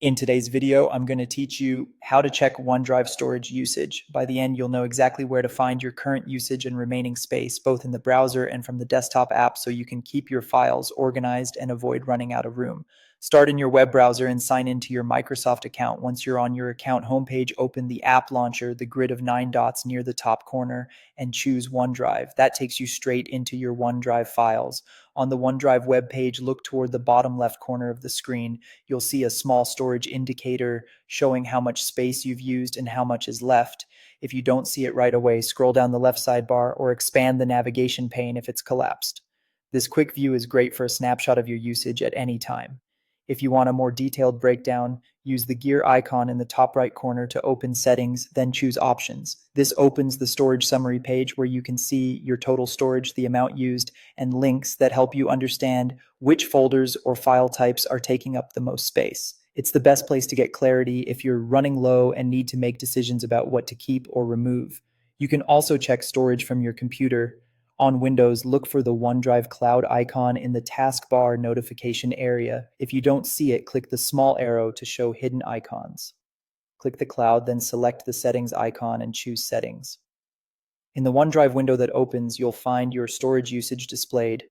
In today's video, I'm going to teach you how to check OneDrive storage usage. By the end, you'll know exactly where to find your current usage and remaining space, both in the browser and from the desktop app, so you can keep your files organized and avoid running out of room. Start in your web browser and sign into your Microsoft account. Once you're on your account homepage, open the app launcher, the grid of 9 dots near the top corner, and choose OneDrive. That takes you straight into your OneDrive files. On the OneDrive web page, look toward the bottom left corner of the screen. You'll see a small storage indicator showing how much space you've used and how much is left. If you don't see it right away, scroll down the left sidebar or expand the navigation pane if it's collapsed. This quick view is great for a snapshot of your usage at any time. If you want a more detailed breakdown, use the gear icon in the top right corner to open settings, then choose options. This opens the storage summary page where you can see your total storage, the amount used, and links that help you understand which folders or file types are taking up the most space. It's the best place to get clarity if you're running low and need to make decisions about what to keep or remove. You can also check storage from your computer. On Windows, look for the OneDrive cloud icon in the taskbar notification area. If you don't see it, click the small arrow to show hidden icons. Click the cloud, then select the settings icon and choose settings. In the OneDrive window that opens, you'll find your storage usage displayed,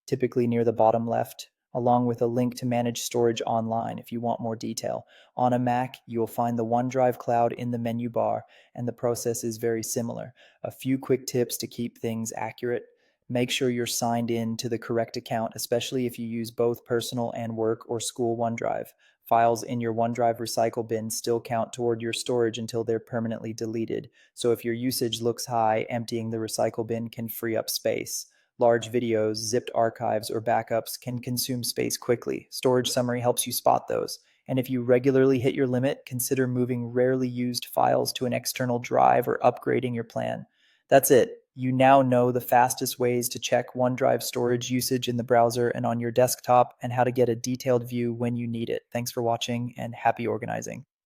typically near the bottom left, along with a link to manage storage online if you want more detail. On a Mac, you will find the OneDrive cloud in the menu bar, and the process is very similar. A few quick tips to keep things accurate. Make sure you're signed in to the correct account, especially if you use both personal and work or school OneDrive. Files in your OneDrive recycle bin still count toward your storage until they're permanently deleted. So if your usage looks high, emptying the recycle bin can free up space. Large videos, zipped archives, or backups can consume space quickly. Storage Summary helps you spot those. And if you regularly hit your limit, consider moving rarely used files to an external drive or upgrading your plan. That's it. You now know the fastest ways to check OneDrive storage usage in the browser and on your desktop, and how to get a detailed view when you need it. Thanks for watching, and happy organizing.